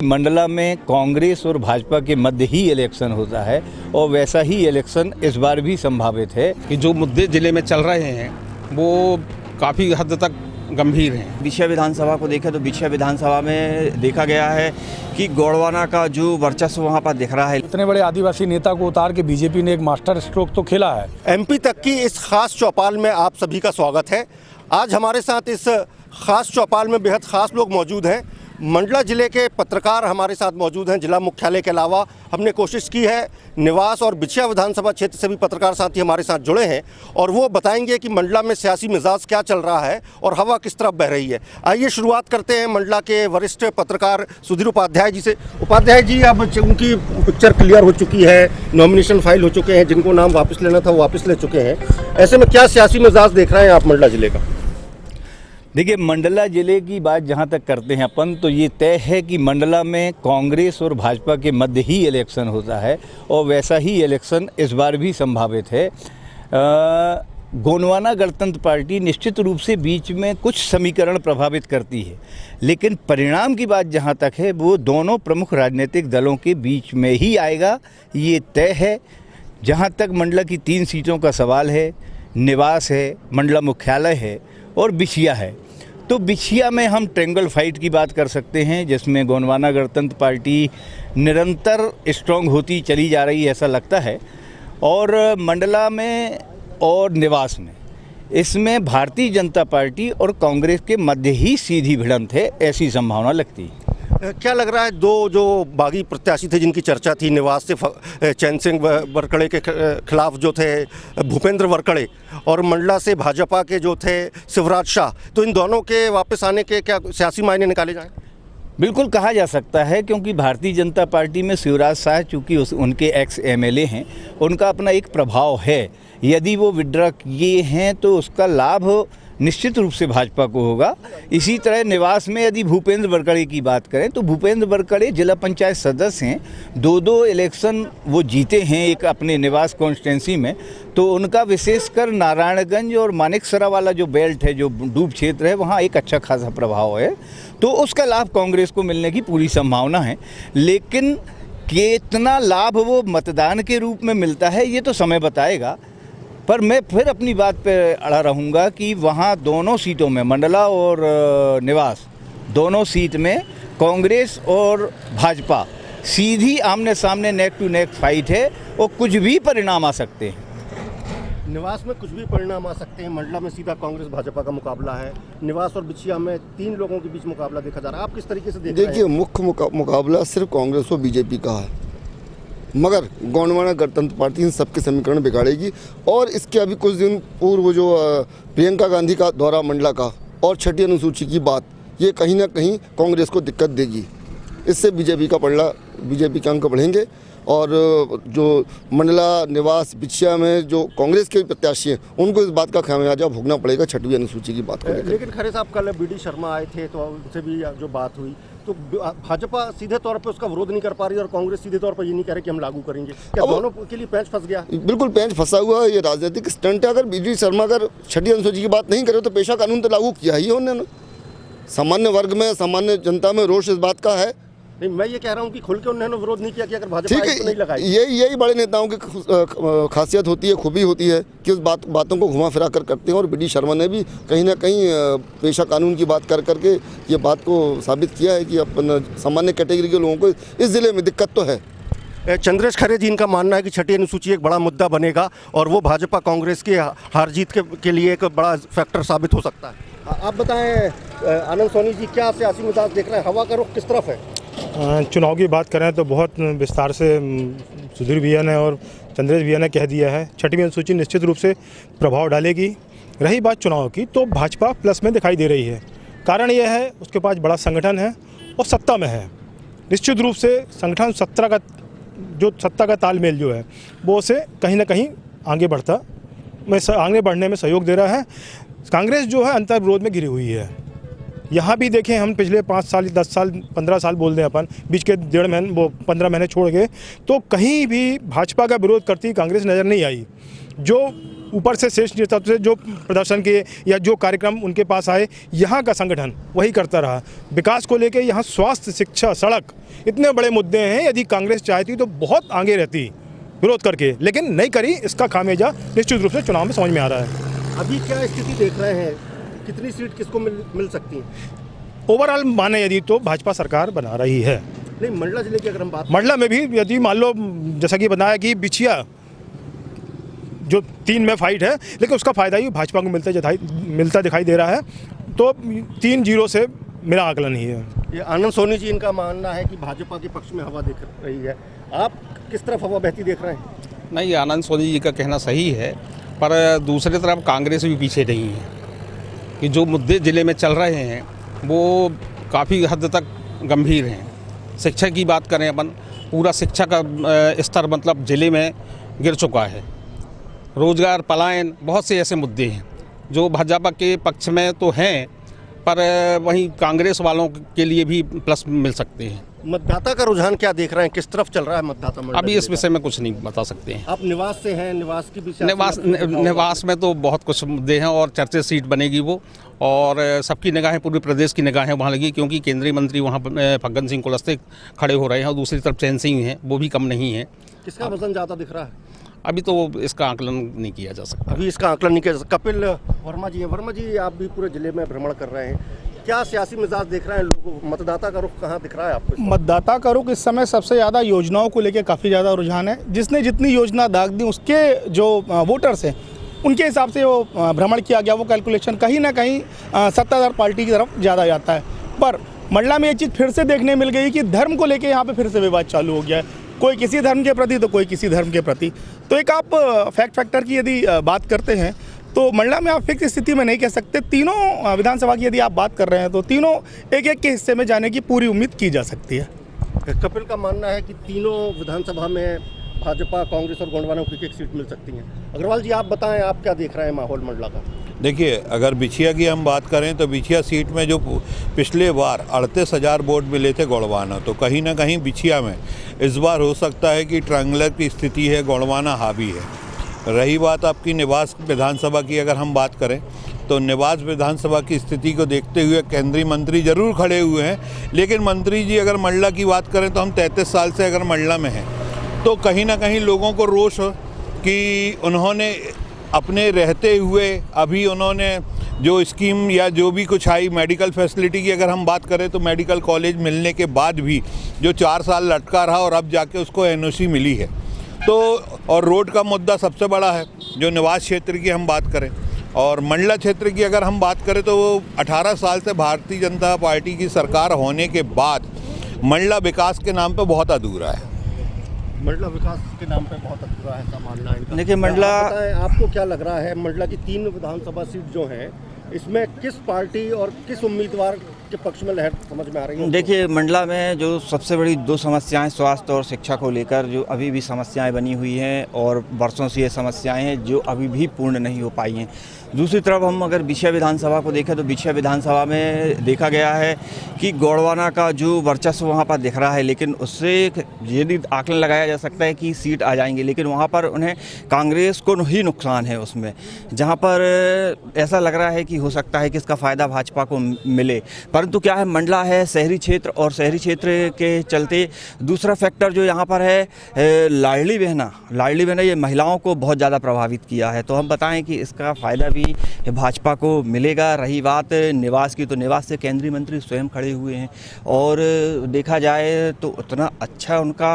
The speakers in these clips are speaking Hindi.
मंडला में कांग्रेस और भाजपा के मध्य ही इलेक्शन होता है और वैसा ही इलेक्शन इस बार भी संभावित है कि जो मुद्दे जिले में चल रहे हैं वो काफ़ी हद तक गंभीर हैं। बिछिया विधानसभा को देखें तो बिछिया विधानसभा में देखा गया है कि गोंडवाना का जो वर्चस्व वहाँ पर दिख रहा है। इतने बड़े आदिवासी नेता को उतार के बीजेपी ने एक मास्टर स्ट्रोक तो खेला है। एमपी तक की इस खास चौपाल में आप सभी का स्वागत है। आज हमारे साथ इस खास चौपाल में बेहद खास लोग मौजूद हैं। मंडला जिले के पत्रकार हमारे साथ मौजूद हैं। जिला मुख्यालय के अलावा हमने कोशिश की है निवास और बिछिया विधानसभा क्षेत्र से भी पत्रकार साथी हमारे साथ जुड़े हैं और वो बताएंगे कि मंडला में सियासी मिजाज क्या चल रहा है और हवा किस तरफ बह रही है। आइए शुरुआत करते हैं मंडला के वरिष्ठ पत्रकार सुधीर उपाध्याय जी से। उपाध्याय जी, अब उनकी पिक्चर क्लियर हो चुकी है, नॉमिनेशन फाइल हो चुके हैं, जिनको नाम वापस लेना था वो वापस ले चुके हैं। ऐसे में क्या सियासी मिजाज देख रहे हैं आप मंडला जिले का? देखिए, मंडला जिले की बात जहां तक करते हैं अपन, तो ये तय है कि मंडला में कांग्रेस और भाजपा के मध्य ही इलेक्शन होता है और वैसा ही इलेक्शन इस बार भी संभावित है। गोंडवाना गणतंत्र पार्टी निश्चित रूप से बीच में कुछ समीकरण प्रभावित करती है, लेकिन परिणाम की बात जहां तक है वो दोनों प्रमुख राजनीतिक दलों के बीच में ही आएगा, ये तय है। जहां तक मंडला की 3 सीटों का सवाल है, निवास है, मंडला मुख्यालय है और बिछिया है, तो बिछिया में हम ट्रेंगल फाइट की बात कर सकते हैं, जिसमें गोंडवाना गणतंत्र पार्टी निरंतर स्ट्रॉन्ग होती चली जा रही है ऐसा लगता है। और मंडला में और निवास में इसमें भारतीय जनता पार्टी और कांग्रेस के मध्य ही सीधी भिड़ंत है, ऐसी संभावना लगती है। क्या लग रहा है, दो जो बागी प्रत्याशी थे जिनकी चर्चा थी, निवास से चैन सिंह वरकड़े के खिलाफ जो थे भूपेंद्र वरकड़े और मंडला से भाजपा के जो थे शिवराज शाह, तो इन दोनों के वापस आने के क्या सियासी मायने निकाले जाएं? बिल्कुल कहा जा सकता है, क्योंकि भारतीय जनता पार्टी में शिवराज शाह चूँकि उनके एक्स एमएलए हैं, उनका अपना एक प्रभाव है। यदि वो विड्रॉ किए हैं तो उसका लाभ निश्चित रूप से भाजपा को होगा। इसी तरह निवास में यदि भूपेंद्र वरकड़े की बात करें तो भूपेंद्र वरकड़े जिला पंचायत सदस्य हैं, 2 इलेक्शन वो जीते हैं एक अपने निवास कॉन्स्टिट्यूंसी में, तो उनका विशेषकर नारायणगंज और मानिकसरा वाला जो बेल्ट है, जो डूब क्षेत्र है, वहाँ एक अच्छा खासा प्रभाव है, तो उसका लाभ कांग्रेस को मिलने की पूरी संभावना है। लेकिन कितना लाभ वो मतदान के रूप में मिलता है ये तो समय बताएगा। पर मैं फिर अपनी बात पे अड़ा रहूँगा कि वहाँ दोनों सीटों में, मंडला और निवास दोनों सीट में कांग्रेस और भाजपा सीधी आमने सामने नेक टू नेक फाइट है और कुछ भी परिणाम आ सकते हैं। निवास में कुछ भी परिणाम आ सकते हैं, मंडला में सीधा कांग्रेस भाजपा का मुकाबला है, निवास और बिछिया में 3 लोगों के बीच मुकाबला देखा जा रहा है। आप किस तरीके से देख रहे हैं? देखिए, मुख्य मुकाबला सिर्फ कांग्रेस और बीजेपी का है, मगर गोंडवाना गणतंत्र पार्टी इन सबके समीकरण बिगाड़ेगी। और इसके अभी कुछ दिन पूर्व जो प्रियंका गांधी का दौरा मंडला का और 6ठी अनुसूची की बात, ये कहीं ना कहीं कांग्रेस को दिक्कत देगी। इससे बीजेपी के अंक बढ़ेंगे और जो मंडला निवास बिछिया में जो कांग्रेस के प्रत्याशी हैं उनको इस बात का खामियाजा भोगना पड़ेगा 6वीं अनुसूची की बात को लेकर। लेकिन खरे साहब, कल बीडी शर्मा आए थे तो उनसे भी जो बात हुई, तो भाजपा सीधे तौर पे उसका विरोध नहीं कर पा रही और कांग्रेस सीधे तौर पर ये नहीं कह रही कि हम लागू करेंगे। क्या दोनों के लिए पेंच फंस गया? बिल्कुल पेंच फंसा हुआ है, ये राजनीतिक स्टंट है। अगर बीडी शर्मा अगर 6ठी अनुसूची की बात नहीं करे तो पेशा कानून तो लागू किया ही उन्होंने। सामान्य वर्ग में, सामान्य जनता में रोष इस बात का है। नहीं, मैं ये कह रहा हूँ कि खुल के उन्होंने विरोध नहीं किया कि अगर भाजपा तो नहीं लगाई। यही बड़े नेताओं की खासियत होती है, खूबी होती है कि उस बातों को घुमा फिरा कर करते हैं। और बीडी शर्मा ने भी कहीं ना कहीं पेशा कानून की बात कर करके ये बात को साबित किया है कि अपन सामान्य कैटेगरी के लोगों को इस ज़िले में दिक्कत तो है। चंद्रेश खरे जी, इनका मानना है कि 6ठी अनुसूची एक बड़ा मुद्दा बनेगा और वो भाजपा कांग्रेस की हार जीत के लिए एक बड़ा फैक्टर साबित हो सकता है। आप बताएं आनंद सोनी जी, क्या सियासी मिजाज देख रहे हैं, हवा का रुख किस तरफ है? चुनाव की बात करें तो बहुत विस्तार से सुधीर भैया ने और चंद्रेश भैया ने कह दिया है। 6वीं अनुसूची निश्चित रूप से प्रभाव डालेगी। रही बात चुनाव की, तो भाजपा प्लस में दिखाई दे रही है। कारण यह है उसके पास बड़ा संगठन है और सत्ता में है। निश्चित रूप से संगठन सत्ता का तालमेल जो है वो उसे कहीं ना कहीं आगे बढ़ने में सहयोग दे रहा है। कांग्रेस जो है अंतर्विरोध में घिरी हुई है। यहाँ भी देखें, हम पिछले 5 साल, 10 साल, 15 साल बोल दें अपन, बीच के 15 महीने छोड़ के, तो कहीं भी भाजपा का विरोध करती कांग्रेस नज़र नहीं आई। जो ऊपर से शीर्ष नेतृत्व से जो प्रदर्शन किए या जो कार्यक्रम उनके पास आए, यहाँ का संगठन वही करता रहा। विकास को लेकर यहाँ स्वास्थ्य, शिक्षा, सड़क इतने बड़े मुद्दे हैं, यदि कांग्रेस चाहती तो बहुत आगे रहती विरोध करके, लेकिन नहीं करी। इसका खामियाजा निश्चित रूप से चुनाव में समझ में आ रहा है। अभी क्या स्थिति देख रहे हैं, कितनी सीट किसको मिल सकती है? ओवरऑल माने यदि तो भाजपा सरकार बना रही है। नहीं, मंडला जिले की अगर हम बात, मंडला में भी यदि मान लो जैसा कि बताया कि बिछिया जो 3 में फाइट है, लेकिन उसका फायदा ही भाजपा को मिलता दिखाई दे रहा है। तो 3-0 से मेरा आकलन ही है। ये आनंद सोनी जी, इनका मानना है कि भाजपा के पक्ष में हवा दिख रही है। आप किस तरफ हवा बहती देख रहे हैं? नहीं, आनंद सोनी जी का कहना सही है, पर दूसरी तरफ कांग्रेस भी पीछे नहीं है कि जो मुद्दे ज़िले में चल रहे हैं वो काफ़ी हद तक गंभीर हैं। शिक्षा की बात करें अपन, पूरा शिक्षा का स्तर मतलब ज़िले में गिर चुका है। रोजगार, पलायन, बहुत से ऐसे मुद्दे हैं जो भाजपा के पक्ष में तो हैं, पर वहीं कांग्रेस वालों के लिए भी प्लस मिल सकते हैं। मतदाता का रुझान क्या देख रहे हैं, किस तरफ चल रहा है मतदाता? अभी इस विषय में कुछ नहीं बता सकते हैं। आप निवास से हैं, निवास की भी निवास में तो बहुत कुछ मुद्दे हैं और चर्चित सीट बनेगी वो, और सबकी निगाहें, पूरे प्रदेश की निगाहें वहाँ लगी, क्योंकि केंद्रीय मंत्री वहाँ फग्गन सिंह कुलस्ते खड़े हो रहे हैं और दूसरी तरफ चैन सिंह हैं, वो भी कम नहीं है। किसका वजन ज़्यादा दिख रहा है? अभी तो इसका आकलन नहीं किया जा सकता। अभी इसका आकलन नहीं किया जा सकता। कपिल वर्मा जी हैं। वर्मा जी, आप भी पूरे जिले में भ्रमण कर रहे हैं, क्या सियासी मिजाज देख रहे हैं लोगों? मतदाता का रुख कहाँ दिख रहा है आपको? मतदाता का रुख इस समय सबसे ज़्यादा योजनाओं को लेकर काफ़ी ज़्यादा रुझान है। जिसने जितनी योजना दाग दी, उसके जो वोटर्स हैं उनके हिसाब से वो भ्रमण किया गया, वो कैलकुलेशन कहीं ना कहीं सत्ताधार पार्टी की तरफ ज़्यादा जाता है। पर मंडला में ये चीज़ फिर से देखने मिल गई कि धर्म को लेकर यहाँ पे फिर से विवाद चालू हो गया है, कोई किसी धर्म के प्रति तो कोई किसी धर्म के प्रति। तो एक आप फैक्टर की यदि बात करते हैं तो मंडला में आप फिक्स स्थिति में नहीं कह सकते। तीनों विधानसभा की यदि आप बात कर रहे हैं तो तीनों एक एक के हिस्से में जाने की पूरी उम्मीद की जा सकती है। कपिल का मानना है कि तीनों विधानसभा में भाजपा, कांग्रेस और गोंडवाना को एक सीट मिल सकती हैं। अग्रवाल जी, आप बताएं, आप क्या देख रहे हैं माहौल मंडला का? देखिए, अगर बिछिया की हम बात करें तो बिछिया सीट में जो पिछले बार 38,000 वोट मिले थे गोंडवाना, तो कहीं ना कहीं बिछिया में इस बार हो सकता है कि ट्रायंगुलर की स्थिति है, गोंडवाना हावी है। रही बात आपकी निवास विधानसभा की, अगर हम बात करें तो निवास विधानसभा की स्थिति को देखते हुए केंद्रीय मंत्री जरूर खड़े हुए हैं, लेकिन मंत्री जी अगर मंडला की बात करें तो हम 33 साल से अगर मंडला में हैं तो कहीं ना कहीं लोगों को रोष कि उन्होंने अपने रहते हुए अभी उन्होंने जो स्कीम या जो भी कुछ आई, मेडिकल फैसिलिटी की अगर हम बात करें तो मेडिकल कॉलेज मिलने के बाद भी जो 4 साल लटका रहा और अब जाके उसको एनओसी मिली है, तो और रोड का मुद्दा सबसे बड़ा है। जो निवास क्षेत्र की हम बात करें और मंडला क्षेत्र की अगर हम बात करें तो 18 साल से भारतीय जनता पार्टी की सरकार होने के बाद मंडला विकास के नाम पे बहुत अधूरा है। मंडला विकास के नाम पे बहुत अधूरा है, ऐसा मानना है इनका। देखिए, मंडला, आपको क्या लग रहा है, मंडला की 3 विधानसभा सीट जो हैं, इसमें किस पार्टी और किस उम्मीदवार के पक्ष में लहर समझ में आ रही है? देखिए, मंडला में जो सबसे बड़ी 2 समस्याएं स्वास्थ्य और शिक्षा को लेकर जो अभी भी समस्याएं बनी हुई हैं और वर्षों से ये समस्याएं हैं जो अभी भी पूर्ण नहीं हो पाई हैं। दूसरी तरफ हम अगर बिछिया विधानसभा को देखें तो बिछिया विधानसभा में देखा गया है कि गोंडवाना का जो वर्चस्व वहाँ पर दिख रहा है, लेकिन उससे यदि आकलन लगाया जा सकता है कि सीट आ जाएंगे, लेकिन वहाँ पर उन्हें कांग्रेस को ही नुकसान है उसमें, जहाँ पर ऐसा लग रहा है कि हो सकता है कि इसका फ़ायदा भाजपा को मिले। परंतु क्या है, मंडला है शहरी क्षेत्र, और शहरी क्षेत्र के चलते दूसरा फैक्टर जो यहाँ पर है लाडली बहना ये महिलाओं को बहुत ज़्यादा प्रभावित किया है। तो हम बताएं कि इसका फ़ायदा भी भाजपा को मिलेगा। रही बात निवास की, तो निवास से केंद्रीय मंत्री स्वयं खड़े हुए हैं और देखा जाए तो उतना अच्छा उनका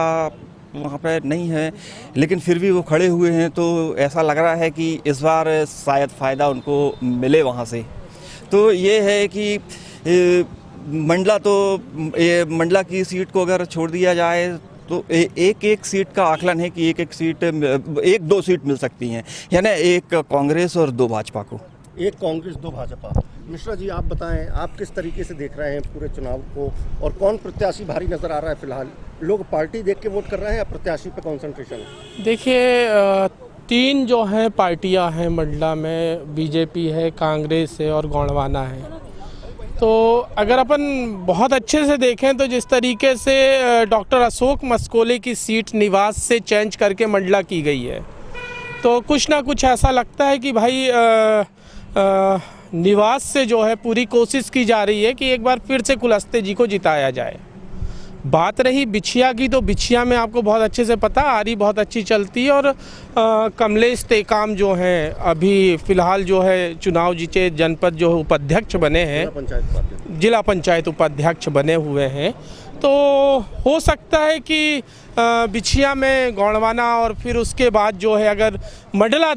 वहाँ पर नहीं है, लेकिन फिर भी वो खड़े हुए हैं, तो ऐसा लग रहा है कि इस बार शायद फ़ायदा उनको मिले वहाँ से। तो ये है कि मंडला की सीट को अगर छोड़ दिया जाए तो एक सीट का आकलन है कि एक सीट 1-2 सीट मिल सकती हैं, यानी 1 कांग्रेस और 2 भाजपा को। 1 कांग्रेस 2 भाजपा। मिश्रा जी, आप बताएं, आप किस तरीके से देख रहे हैं पूरे चुनाव को और कौन प्रत्याशी भारी नजर आ रहा है? फिलहाल लोग पार्टी देख के वोट कर रहे हैं या प्रत्याशी पे कॉन्सेंट्रेशन है? देखिए, 3 जो हैं पार्टियां हैं मंडला में, बीजेपी है, कांग्रेस है और गोंडवाना है। तो अगर अपन बहुत अच्छे से देखें तो जिस तरीके से डॉक्टर अशोक मस्कोले की सीट निवास से चेंज करके मंडला की गई है, तो कुछ ना कुछ ऐसा लगता है कि भाई निवास से जो है पूरी कोशिश की जा रही है कि एक बार फिर से कुलस्ते जी को जिताया जाए। बात रही बिछिया की, तो बिछिया में आपको बहुत अच्छे से पता, आरी बहुत अच्छी चलती है और कमलेश टेकाम जो हैं अभी फ़िलहाल जो है चुनाव जीते, जनपद जो उपाध्यक्ष बने हैं, जिला पंचायत उपाध्यक्ष बने हुए हैं। तो हो सकता है कि बिछिया में गोंडवाना और फिर उसके बाद जो है अगर मंडला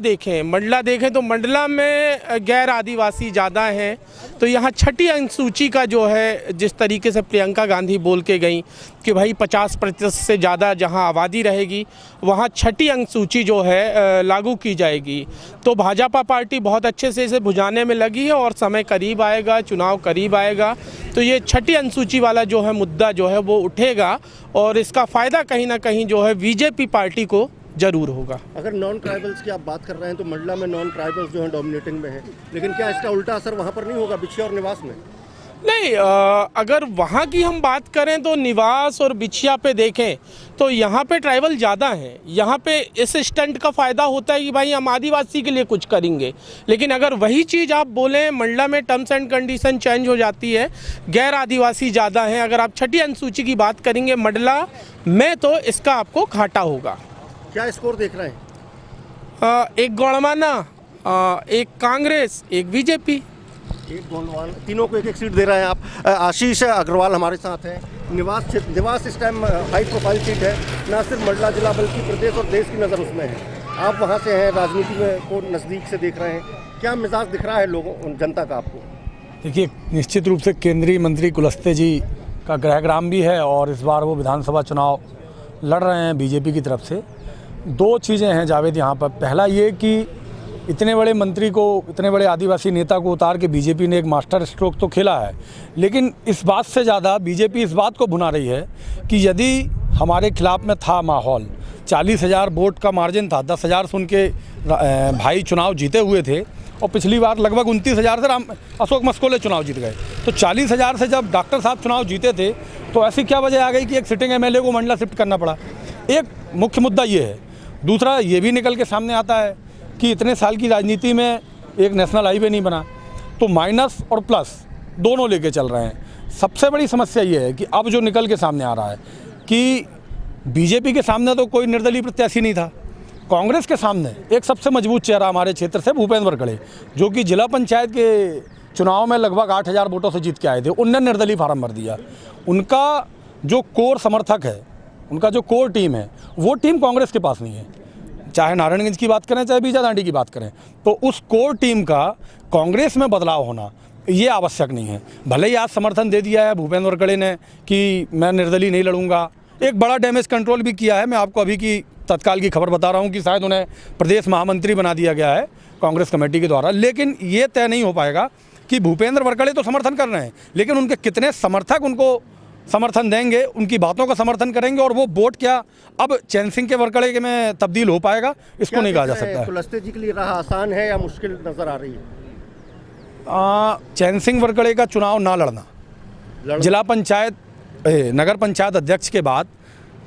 देखें तो मंडला में गैर आदिवासी ज़्यादा हैं। तो यहाँ छठी अनुसूची का जो है, जिस तरीके से प्रियंका गांधी बोल के गई कि भाई 50% से ज़्यादा जहाँ आबादी रहेगी वहाँ छठी अनुसूची जो है लागू की जाएगी। तो भाजपा पार्टी बहुत अच्छे से इसे बुझाने में लगी है और समय करीब आएगा, चुनाव करीब आएगा तो ये छठी अनुसूची वाला जो है मुद्दा जो है वो उठेगा और इसका फ़ायदा कहीं ना कहीं जो है बीजेपी पार्टी को जरूर होगा। अगर नॉन ट्राइबल्स की आप बात कर रहे हैं तो मंडला में नॉन ट्राइबल्स जो हैं डोमिनेटिंग में हैं, लेकिन क्या इसका उल्टा असर वहाँ पर नहीं होगा बिछिया और निवास में? नहीं, अगर वहाँ की हम बात करें तो निवास और बिछिया पे देखें तो यहाँ पे ट्राइबल ज़्यादा हैं। यहाँ पे इस स्टंट का फ़ायदा होता है कि भाई हम आदिवासी के लिए कुछ करेंगे, लेकिन अगर वही चीज़ आप बोलें मंडला में टर्म्स एंड कंडीशन चेंज हो जाती है, गैर आदिवासी ज़्यादा हैं। अगर आप छठी अनुसूची की बात करेंगे मंडला में तो इसका आपको घाटा होगा। क्या स्कोर देख रहे हैं? एक गोंडवाना, एक कांग्रेस, एक बीजेपी। एक गोंडवाना, तीनों को एक एक सीट दे रहे हैं आप। आशीष अग्रवाल हमारे साथ हैं। निवास इस टाइम हाई प्रोफाइल सीट है, ना सिर्फ मंडला जिला बल्कि प्रदेश और देश की नज़र उसमें है। आप वहाँ से हैं, राजनीति में को नज़दीक से देख रहे हैं, क्या मिजाज दिख रहा है लोगों जनता का आपको? देखिए, निश्चित रूप से केंद्रीय मंत्री कुलस्ते जी का गृहग्राम भी है और इस बार वो विधानसभा चुनाव लड़ रहे हैं बीजेपी की तरफ से। दो चीज़ें हैं जावेद यहाँ पर। पहला ये कि इतने बड़े मंत्री को, इतने बड़े आदिवासी नेता को उतार के बीजेपी ने एक मास्टर स्ट्रोक तो खेला है, लेकिन इस बात से ज़्यादा बीजेपी इस बात को भुना रही है कि यदि हमारे खिलाफ में था माहौल, 40,000 वोट का मार्जिन था, 10,000 से उनके भाई चुनाव जीते हुए थे और पिछली बार लगभग 29,000 से अशोक मस्कोले चुनाव जीत गए। तो 40,000 से जब डॉक्टर साहब चुनाव जीते थे तो ऐसी क्या वजह आ गई कि एक सिटिंग एमएलए को मंडला शिफ्ट करना पड़ा? एक मुख्य मुद्दा ये है। दूसरा ये भी निकल के सामने आता है कि इतने साल की राजनीति में एक नेशनल हाईवे नहीं बना, तो माइनस और प्लस दोनों लेके चल रहे हैं। सबसे बड़ी समस्या ये है कि अब जो निकल के सामने आ रहा है कि बीजेपी के सामने तो कोई निर्दलीय प्रत्याशी नहीं था, कांग्रेस के सामने एक सबसे मजबूत चेहरा हमारे क्षेत्र से भूपेंद्र वरकड़े, जो कि जिला पंचायत के चुनाव में लगभग 8,000 वोटों से जीत के आए थे, उनने निर्दलीय फार्म भर दिया। उनका जो कोर समर्थक है, उनका जो कोर टीम है, वो टीम कांग्रेस के पास नहीं है। चाहे नारायणगंज की बात करें, चाहे बीजादांडी की बात करें, तो उस कोर टीम का कांग्रेस में बदलाव होना ये आवश्यक नहीं है। भले ही आज समर्थन दे दिया है भूपेंद्र वरकड़े ने कि मैं निर्दलीय नहीं लड़ूंगा, एक बड़ा डैमेज कंट्रोल भी किया है। मैं आपको अभी की तत्काल की खबर बता रहा हूं कि शायद उन्हें प्रदेश महामंत्री बना दिया गया है कांग्रेस कमेटी के द्वारा, लेकिन ये तय नहीं हो पाएगा कि भूपेंद्र वरकड़े तो समर्थन कर रहे हैं, लेकिन उनके कितने समर्थक उनको समर्थन देंगे, उनकी बातों का समर्थन करेंगे और वो वोट क्या अब चैन सिंह के वरकड़े में तब्दील हो पाएगा, इसको नहीं कहा जा सकता है। कुलस्ते जी के लिए राह आसान है या मुश्किल नजर आ रही है? चैन सिंह वरकड़े का चुनाव ना लड़ना, जिला पंचायत नगर पंचायत अध्यक्ष के बाद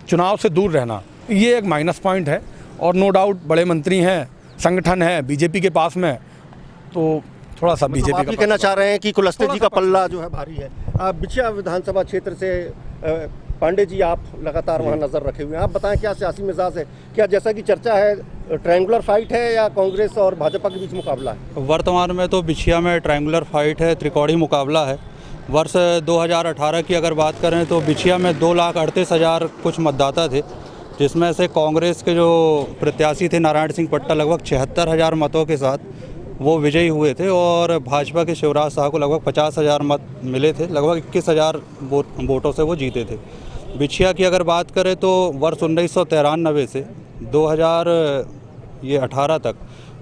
चुनाव से दूर रहना, ये एक माइनस पॉइंट है। और नो डाउट बड़े मंत्री हैं, संगठन है बीजेपी के पास में, तो थोड़ा सा बीजेपी आप ये कहना चाह रहे हैं कि कुलस्ते जी का पल्ला जो है भारी है। आप बिछिया विधानसभा क्षेत्र से पांडे जी, आप लगातार वहां नजर रखे हुए हैं, आप बताएं क्या सियासी मिजाज है? क्या जैसा कि चर्चा है ट्रायंगुलर फाइट है या कांग्रेस और भाजपा के बीच मुकाबला है? वर्तमान में तो बिछिया में ट्रायंगुलर फाइट है, त्रिकोणीय मुकाबला है। वर्ष 2018 की अगर बात करें तो बिछिया में 2,38,000 कुछ मतदाता थे, जिसमें से कांग्रेस के जो प्रत्याशी थे नारायण सिंह पट्टा लगभग 76,000 मतों के साथ वो विजयी हुए थे और भाजपा के शिवराज शाह को लगभग 50,000 मत मिले थे, लगभग 21,000 वोटों से वो जीते थे। बिछिया की अगर बात करें तो वर्ष 1993 से 2018 तक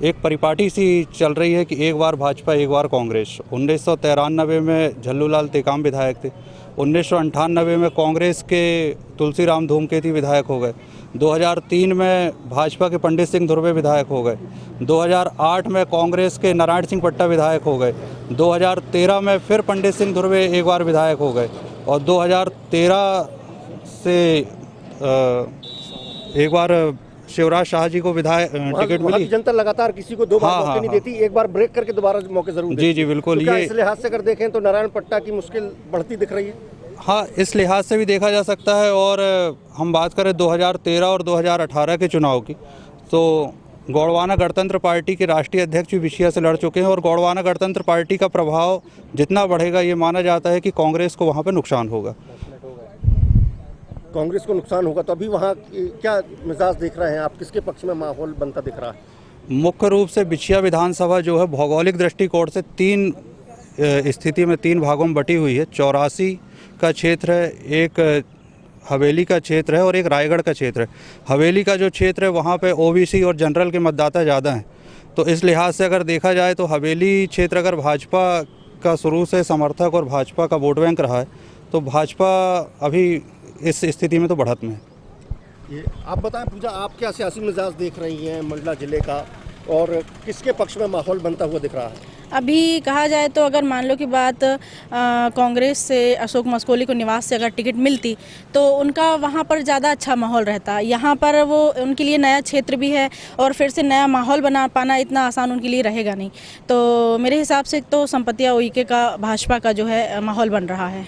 एक परिपाटी सी चल रही है कि एक बार भाजपा एक बार कांग्रेस। 1993 में झल्लूलाल टेकाम विधायक थे, 1998 में कांग्रेस के तुलसीराम धूमकेती विधायक हो गए, 2003 में भाजपा के पंडित सिंह धुर्वे विधायक हो गए, 2008 में कांग्रेस के नारायण सिंह पट्टा विधायक हो गए, 2013 में फिर पंडित सिंह धुर्वे एक बार विधायक हो गए और 2013 से एक बार शिवराज शाह जी को विधायक टिकट वहाँ मिली। की जनता लगातार किसी को दो बार हाँ, मौके नहीं हाँ, देती, एक बार ब्रेक करके दोबारा मौके जरूर देती। जी जी बिल्कुल। तो क्या ये इस लिहाज से अगर देखें तो नारायण पट्टा की मुश्किल बढ़ती दिख रही है? हाँ, इस लिहाज से भी देखा जा सकता है। और हम बात करें 2013 और 2018 के चुनाव की, तो गोंडवाना गणतंत्र पार्टी के राष्ट्रीय अध्यक्ष भी बिछिया से लड़ चुके हैं और गोंडवाना गणतंत्र पार्टी का प्रभाव जितना बढ़ेगा ये माना जाता है कि कांग्रेस को वहाँ पर नुकसान होगा। कांग्रेस को नुकसान होगा, तो अभी वहाँ क्या मिजाज देख रहे हैं आप, किसके पक्ष में माहौल बनता दिख रहा है? मुख्य रूप से बिछिया विधानसभा जो है भौगोलिक दृष्टिकोण से तीन स्थिति में 3 भागों में बटी हुई है। 84 का क्षेत्र है, एक हवेली का क्षेत्र है और एक रायगढ़ का क्षेत्र है। हवेली का जो क्षेत्र है वहाँ पे ओबीसी और जनरल के मतदाता ज़्यादा हैं, तो इस लिहाज से अगर देखा जाए तो हवेली क्षेत्र अगर भाजपा का शुरू से समर्थक और भाजपा का वोट बैंक रहा है, तो भाजपा अभी इस स्थिति में तो बढ़त में है। ये आप बताएं पूजा, आप क्या सियासी मिजाज देख रही हैं मंडला जिले का, और किसके पक्ष में माहौल बनता हुआ दिख रहा है? अभी कहा जाए तो अगर मान लो कि बात कांग्रेस से अशोक मस्कोली को निवास से अगर टिकट मिलती तो उनका वहाँ पर ज़्यादा अच्छा माहौल रहता। यहाँ पर वो उनके लिए नया क्षेत्र भी है और फिर से नया माहौल बना पाना इतना आसान उनके लिए रहेगा नहीं। तो मेरे हिसाब से तो संपतिया उइके का भाजपा का जो है माहौल बन रहा है।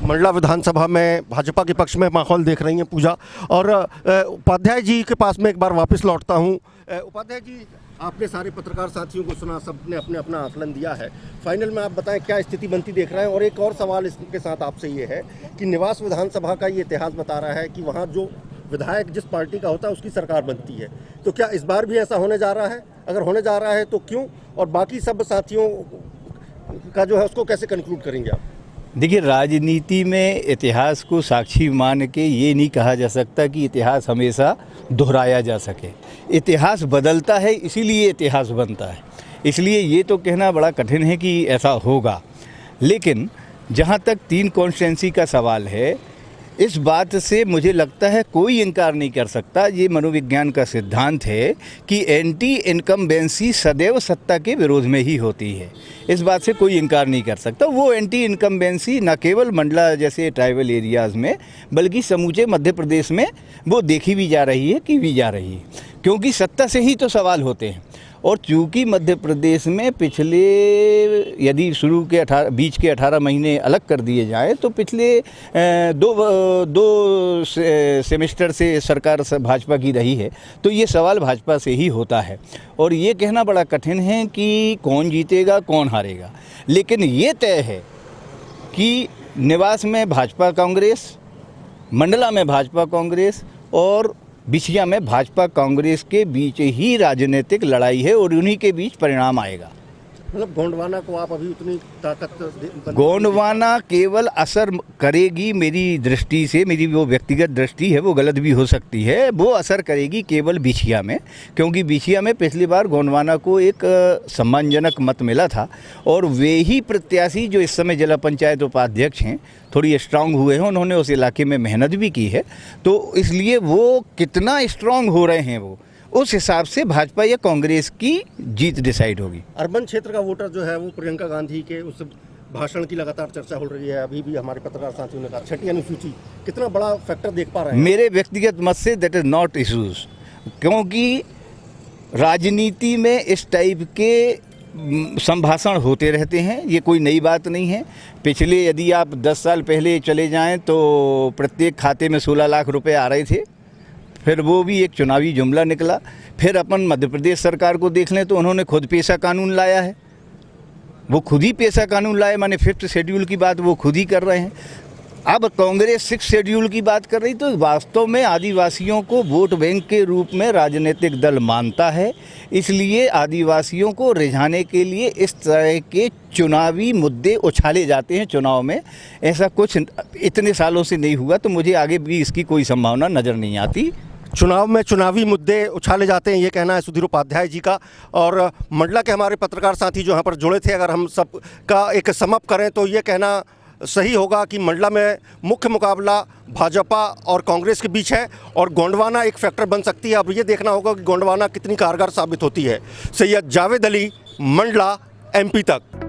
मंडला विधानसभा में भाजपा के पक्ष में माहौल देख रही हैं पूजा। और उपाध्याय जी के पास में एक बार वापस लौटता हूं। उपाध्याय जी, आपने सारे पत्रकार साथियों को सुना, सबने अपने अपना आकलन दिया है। फाइनल में आप बताएं क्या स्थिति बनती देख रहे हैं। और एक और सवाल इसके साथ आपसे ये है कि निवास विधानसभा का ये इतिहास बता रहा है कि वहाँ जो विधायक जिस पार्टी का होता है उसकी सरकार बनती है, तो क्या इस बार भी ऐसा होने जा रहा है? अगर होने जा रहा है तो क्यों, और बाकी सब साथियों का जो है उसको कैसे कंक्लूड करेंगे आप? देखिए, राजनीति में इतिहास को साक्षी मान के ये नहीं कहा जा सकता कि इतिहास हमेशा दोहराया जा सके। इतिहास बदलता है, इसीलिए इतिहास बनता है। इसलिए ये तो कहना बड़ा कठिन है कि ऐसा होगा। लेकिन जहाँ तक 3 कॉन्स्टिट्यूंसी का सवाल है, इस बात से मुझे लगता है कोई इनकार नहीं कर सकता। ये मनोविज्ञान का सिद्धांत है कि एंटी इनकम्बेंसी सदैव सत्ता के विरोध में ही होती है। इस बात से कोई इनकार नहीं कर सकता। वो एंटी इनकम्बेंसी न केवल मंडला जैसे ट्राइबल एरियाज़ में बल्कि समूचे मध्य प्रदेश में वो देखी भी जा रही है, की भी जा रही है, क्योंकि सत्ता से ही तो सवाल होते हैं। और चूँकि मध्य प्रदेश में पिछले यदि शुरू के 18 महीने अलग कर दिए जाएँ तो पिछले दो सेमेस्टर से सरकार भाजपा की रही है, तो ये सवाल भाजपा से ही होता है। और ये कहना बड़ा कठिन है कि कौन जीतेगा कौन हारेगा। लेकिन ये तय है कि निवास में भाजपा कांग्रेस, मंडला में भाजपा कांग्रेस और बिछिया में भाजपा कांग्रेस के बीच ही राजनीतिक लड़ाई है और उन्हीं के बीच परिणाम आएगा। मतलब गोंडवाना को आप अभी उतनी ताकत? गोंडवाना केवल असर करेगी, मेरी दृष्टि से, मेरी वो व्यक्तिगत दृष्टि है, वो गलत भी हो सकती है, वो असर करेगी केवल बिछिया में, क्योंकि बिछिया में पिछली बार गोंडवाना को एक सम्मानजनक मत मिला था और वे ही प्रत्याशी जो इस समय जिला पंचायत उपाध्यक्ष हैं थोड़ी स्ट्रांग हुए हैं, उन्होंने उस इलाके में मेहनत भी की है। तो इसलिए वो कितना स्ट्रांग हो रहे हैं वो उस हिसाब से भाजपा या कांग्रेस की जीत डिसाइड होगी। अर्बन क्षेत्र का वोटर जो है वो प्रियंका गांधी के उस भाषण की लगातार चर्चा हो रही है। अभी भी हमारे पत्रकार साथियों ने कहा 6ठी अनुसूची कितना बड़ा फैक्टर देख पा रहे हैं? मेरे व्यक्तिगत मत say that is not issues, क्योंकि राजनीति में इस टाइप के संभाषण होते रहते हैं, ये कोई नई बात नहीं है। पिछले यदि आप 10 साल पहले चले जाएं तो प्रत्येक खाते में 16 लाख रुपए आ रहे थे, फिर वो भी एक चुनावी जुमला निकला। फिर अपन मध्य प्रदेश सरकार को देख लें तो उन्होंने खुद पेशा कानून लाया है, वो खुद ही पेशा कानून लाए, माने 5th शेड्यूल की बात वो खुद ही कर रहे हैं। अब कांग्रेस 6th शेड्यूल की बात कर रही, तो वास्तव में आदिवासियों को वोट बैंक के रूप में राजनीतिक दल मानता है। इसलिए आदिवासियों को रिझाने के लिए इस तरह के चुनावी मुद्दे उछाले जाते हैं चुनाव में। ऐसा कुछ इतने सालों से नहीं हुआ, तो मुझे आगे भी इसकी कोई संभावना नज़र नहीं आती। चुनाव में चुनावी मुद्दे उछाले जाते हैं, ये कहना है सुधीर उपाध्याय जी का। और मंडला के हमारे पत्रकार साथी जो यहाँ पर जुड़े थे, अगर हम सब का एक समअप करें तो ये कहना सही होगा कि मंडला में मुख्य मुकाबला भाजपा और कांग्रेस के बीच है और गोंडवाना एक फैक्टर बन सकती है। अब ये देखना होगा कि गोंडवाना कितनी कारगर साबित होती है। सैयद जावेद अली, मंडला, MP तक।